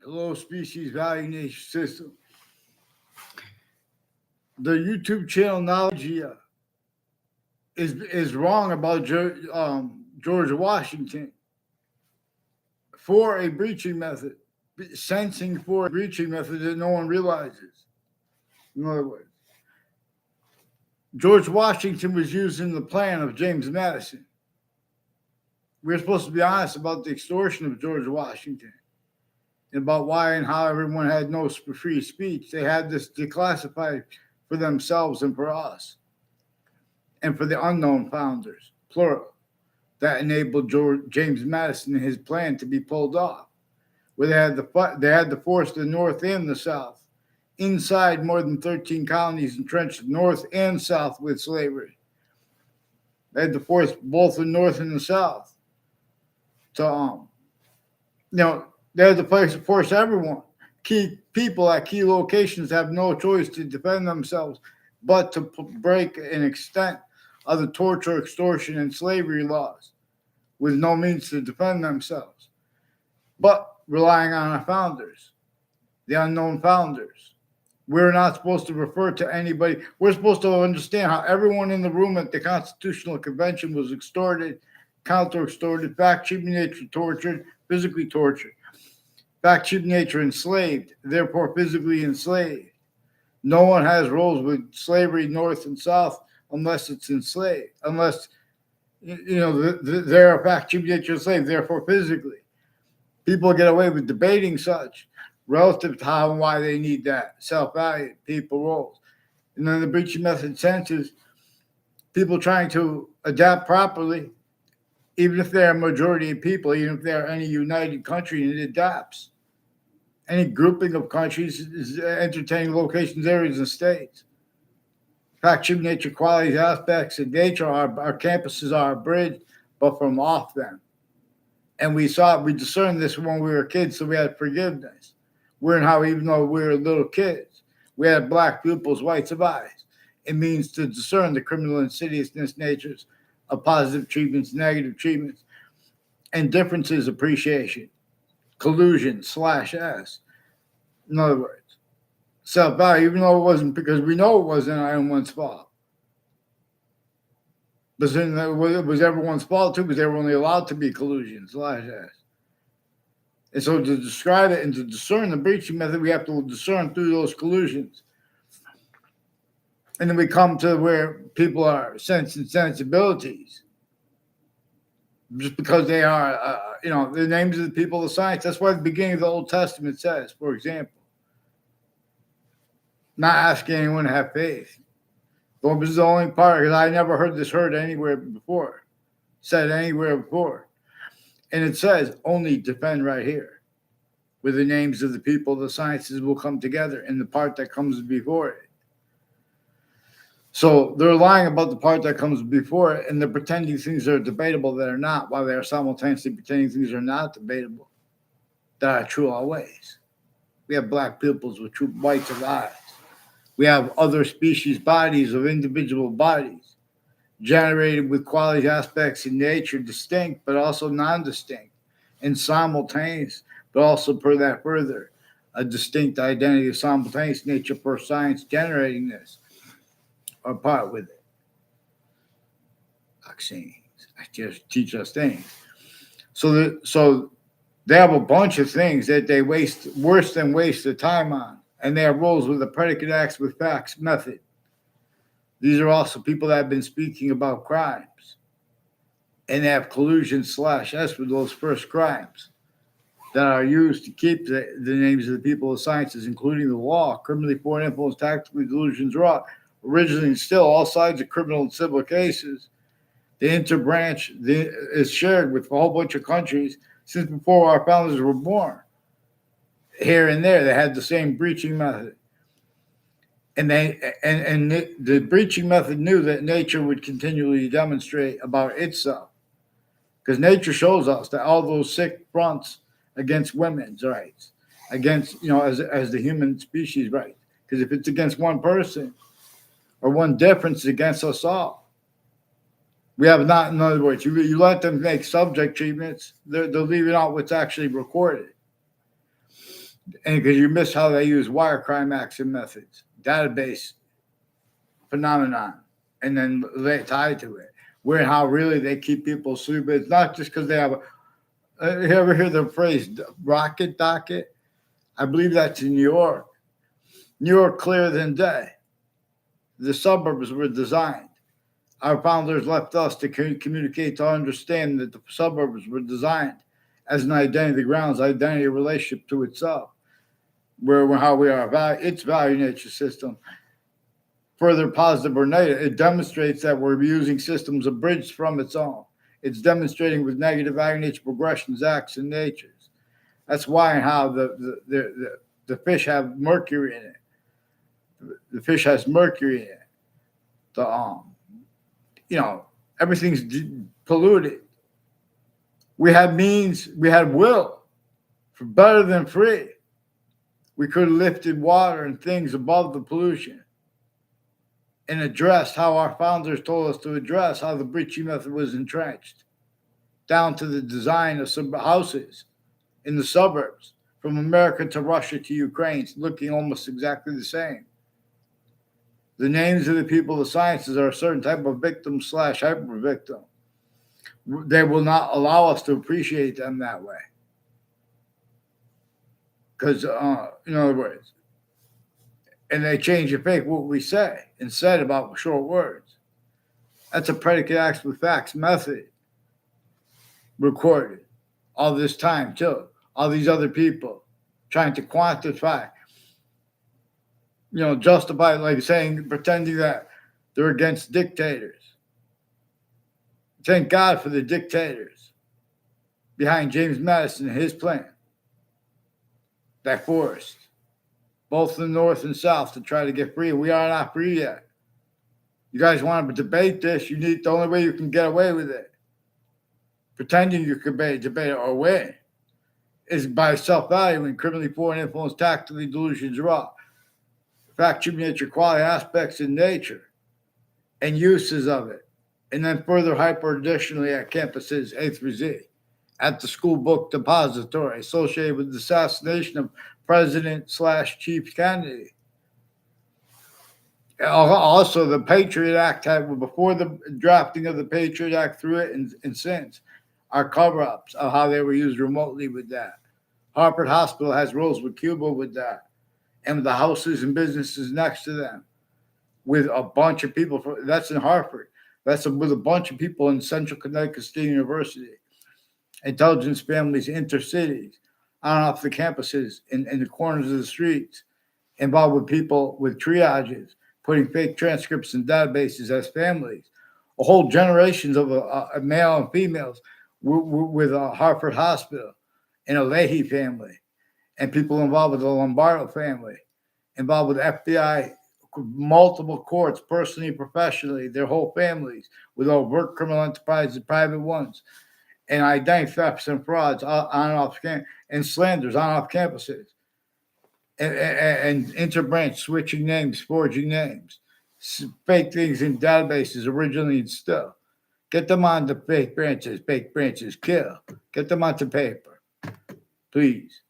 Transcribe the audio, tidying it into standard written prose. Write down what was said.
Hello, species value nation system. The YouTube channel Knowledgea is wrong about George Washington for a breaching method, sensing for a breaching method that no one realizes. In other words, George Washington was using the plan of James Madison. We're supposed to be honest about the extortion of George Washington and about why and how everyone had no free speech. They had this declassified for themselves and for us and for the unknown founders, plural, that enabled James Madison and his plan to be pulled off, where they had to force the North and the South inside more than 13 colonies entrenched North and South with slavery. They had to force both the North and the South to, they had to force everyone. Key people at key locations have no choice to defend themselves but to break an extent of the torture, extortion, and slavery laws with no means to defend themselves, but relying on our founders, the unknown founders. We're not supposed to refer to anybody. We're supposed to understand how everyone in the room at the Constitutional Convention was extorted, counter-extorted, fact-cheating nature tortured, physically tortured, fact-cheating nature enslaved, therefore physically enslaved. No one has roles with slavery north and south unless it's enslaved, unless they're a fact-cheating nature enslaved, therefore physically. People get away with debating such relative to how and why they need that self-value, people roles. And then the breaching method senses people trying to adapt properly, even if they're a majority of people, even if they're any united country and it adapts. Any grouping of countries is entertaining locations, areas, and states. Fact-cheating nature, qualities, aspects of nature, our campuses are abridged, but from off them. And we discerned this when we were kids, so we had forgiveness. We're in how, even though we were little kids, we had black pupils, whites of eyes. It means to discern the criminal insidiousness natures of positive treatments, negative treatments, and differences appreciation, collusion /S. In other words, self-value, even though it wasn't, because we know it wasn't anyone's fault. But then it was everyone's fault too, because they were only allowed to be collusion /S. And so to describe it and to discern the breaching method, we have to discern through those collusions. And then we come to where people are sense and sensibilities. Just because they are, the names of the people of science. That's why the beginning of the Old Testament says, for example, not asking anyone to have faith. Well, this is the only part, because I never heard this said anywhere before. And it says, only defend right here, where the names of the people, the sciences will come together in the part that comes before it. So they're lying about the part that comes before it, and they're pretending things are debatable that are not, while they are simultaneously pretending things are not debatable, that are true always. We have black pupils with true whites of eyes. We have other species bodies of individual bodies, generated with quality aspects in nature, distinct but also non-distinct, and simultaneous, but also per that further, a distinct identity of simultaneous nature per science generating this, or part with it. Vaccines, I just teach us things. So they have a bunch of things that they waste the time on, and they have roles with the predicate acts with facts method. These are also people that have been speaking about crimes, and they have collusion /S with those first crimes that are used to keep the names of the people of sciences, including the law, criminally foreign influence, tactically delusions wrought, originally and still all sides of criminal and civil cases. The interbranch is shared with a whole bunch of countries since before our founders were born. Here and there, they had the same breaching method. And the breaching method knew that nature would continually demonstrate about itself, because nature shows us that all those sick fronts against women's rights, against as the human species rights, because if it's against one person or one difference, it's against us all. We have not, in other words, you let them make subject treatments, they're leaving out what's actually recorded. And because you miss how they use wire crime action methods, database phenomenon, and then they tie to it. Where and how really they keep people asleep. It's not just because they have you ever hear the phrase rocket docket? I believe that's in New York. New York clearer than day. The suburbs were designed. Our founders left us to communicate, to understand that the suburbs were designed as an identity grounds, identity relationship to itself, where how we are, its value nature system. Further positive or negative, it demonstrates that we're using systems abridged from its own. It's demonstrating with negative value nature progressions, acts, and natures. That's why and how the fish have mercury in it. The fish has mercury in it. Everything's polluted. We had means, we had will for better than free. We could have lifted water and things above the pollution and addressed how our founders told us to address how the breaching method was entrenched, down to the design of some houses in the suburbs, from America to Russia to Ukraine, looking almost exactly the same. The names of the people of the sciences are a certain type of victim / hyper victim. They will not allow us to appreciate them that way. Because, in other words, and they change and fake what we say and said about short words. That's a predicate acts with facts method recorded all this time, too. All these other people trying to quantify, justify, like saying, pretending that they're against dictators. Thank God for the dictators behind James Madison and his plan that forced both the North and South to try to get free. We are not free yet. You guys want to debate this? The only way you can get away with it, pretending you can debate it or win, is by self-valuing, criminally foreign influence, tactically delusions raw, fact, human nature, quality aspects in nature, and uses of it. And then further hyper additionally at campuses A through Z, at the school book depository associated with the assassination of President / Chief Kennedy. Also, the Patriot Act had, before the drafting of the Patriot Act through it and since, are cover-ups of how they were used remotely with that. Harvard Hospital has roles with Cuba with that, and with the houses and businesses next to them, with a bunch of people. That's in Harvard. That's with a bunch of people in Central Connecticut State University. Intelligence families, intercities, on and off the campuses, in the corners of the streets, involved with people with triages, putting fake transcripts in databases as families, a whole generations of male and females with a Harvard Hospital and a Leahy family, and people involved with the Lombardo family, involved with FBI, multiple courts, personally, professionally, their whole families, with overt criminal enterprises, private ones, and identity thefts and frauds on and off campus, and slanders on and off campuses, and interbranch switching names, forging names, fake things in databases originally and still. Get them on the fake branches kill. Get them onto paper, please.